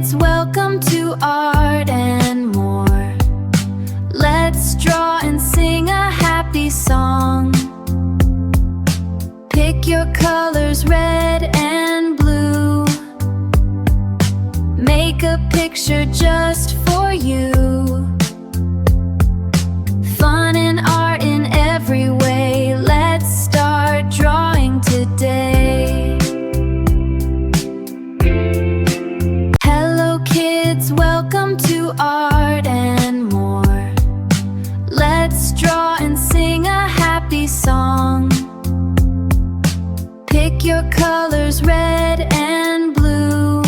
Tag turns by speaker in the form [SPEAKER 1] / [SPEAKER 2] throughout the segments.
[SPEAKER 1] kids, welcome to Art and More. Let's draw and sing a happy song. Pick your colors, red and blue. Make a picture just for you. Fun and art in every way. Let's start drawing today. Hello kids, welcome to Art and More. Let's draw and sing a happy song. Pick your colors, red and blue.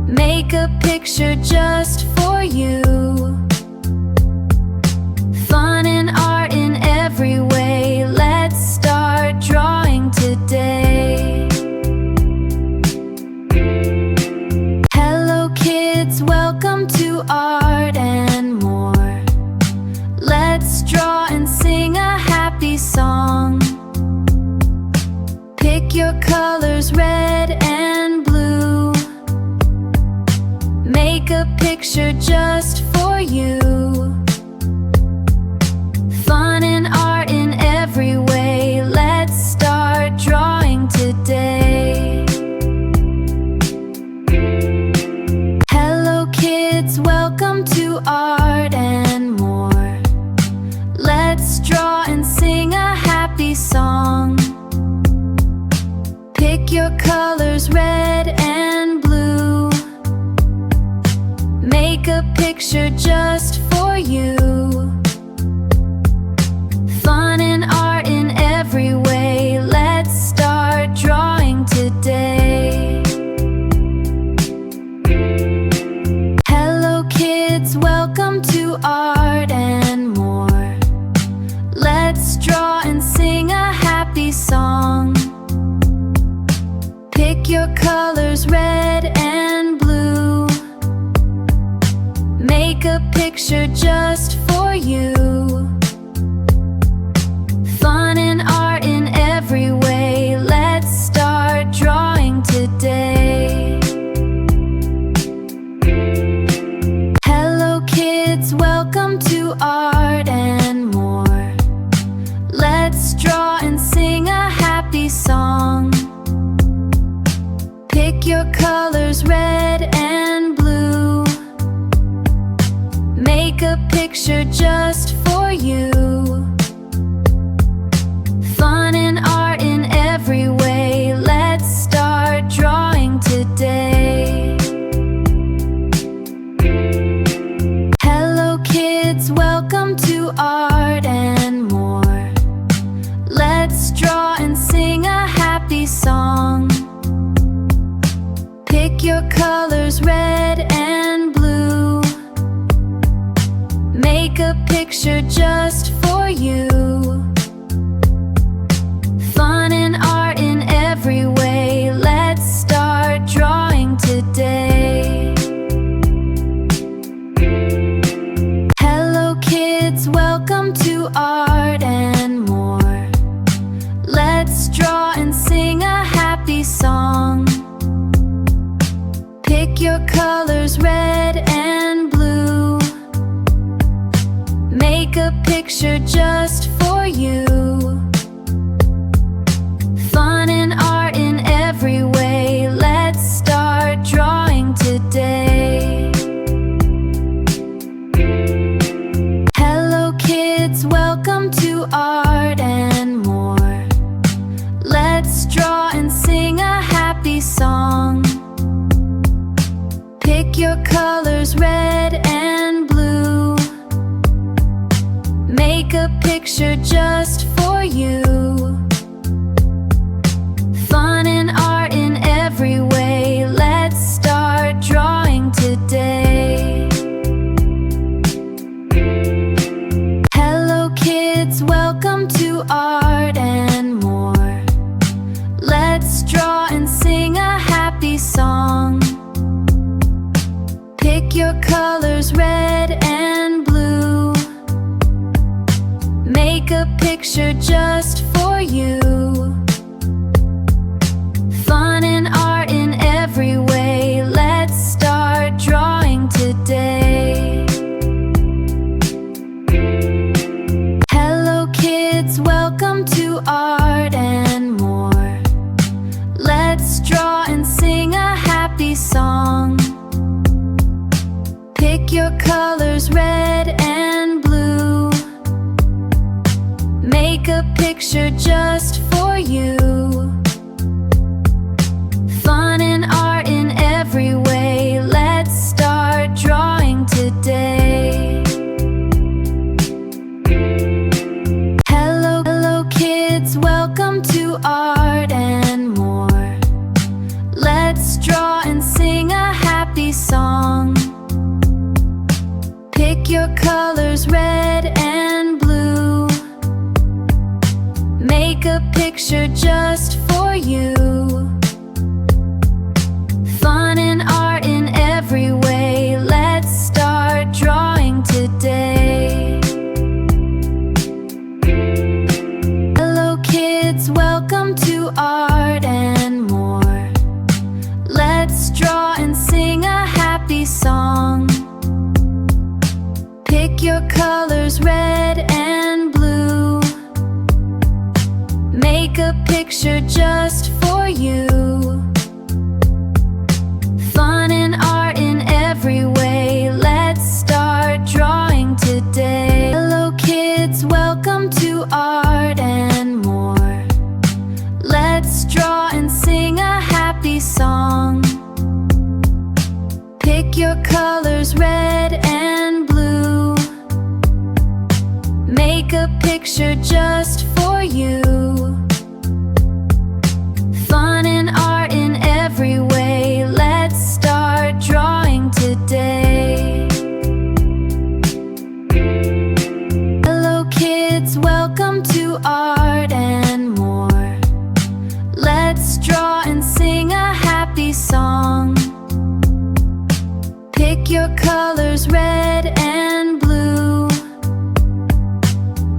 [SPEAKER 1] Make a picture just for you. Fun and art in every way. Let's start drawing today. Hello kids, welcome to Art and More. Let's draw and sing a happy song. Pick your colors, red and blue. Make a picture just for you. Fun and art in every way. Let's start drawing today. Hello kids, welcome to Art and More. Let's draw and sing a happy song. Pick your colors, red and blue. Make a picture just for you. Fun and art in every way. Let's start drawing today. Hello kids, welcome to Art and More. Let's draw and sing a happy song. Pick your colors, red and blue. Make a picture just for you. Fun and art in every way. Let's start drawing today. Hello kids, welcome to Art and More. Let's draw and sing a happy song. Pick your colors, red and blue. Make a picture just for you. Fun and art in every way. Let's start drawing today. Hello kids, welcome to Art and More. Let's draw and sing a happy song. Pick your colors, red and blue. Make a picture just for you. Fun and art in every way. Let's start drawing today. Hello kids, welcome to Art and More. Let's draw and sing a happy song. Pick your colors, red and blue. Make a picture just for you. Fun and art in every way. Let's start drawing today. Hello kids, welcome to Art and More. Let's draw and sing a happy song. Pick your colors, red and blue. Make a picture just for you. Fun and art in every way. Let's start drawing today. Hello kids, welcome to Art and More. Let's draw and sing a happy song. Pick your colors, red and blue. Make a picture just for you. Fun and art in every way. picture just for you. Fun and art in every way. Let's start drawing today. Hello kids, welcome to Art and More. Let's draw and sing a happy song. Pick your colors, red and blue. Make a picture just for you. Fun and art in every way. Let's start drawing today. Hello kids, welcome to Art and More. Let's draw and sing a happy song. Pick your colors, red and blue. Make a picture just for you. Fun and art in every way. Let's start drawing today. Hello kids, welcome to Art and More. Let's draw and sing a happy song. Pick your colors, red and blue. Make a picture just for you. Fun and art in every way. Let's start drawing today. Hello kids, welcome to Art and More. Let's draw and sing a happy song. Pick your colors, red and blue.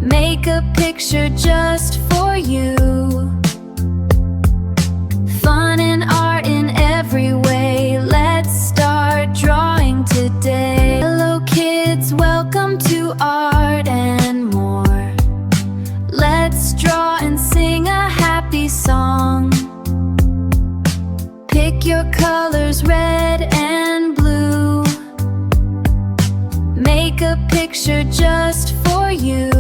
[SPEAKER 1] Make a picture just for you. Fun and art in every way. Let's start drawing today. Hello kids, welcome to Art and More. Let's draw and sing a happy song. Pick your colors, red and blue. Make a picture just for you.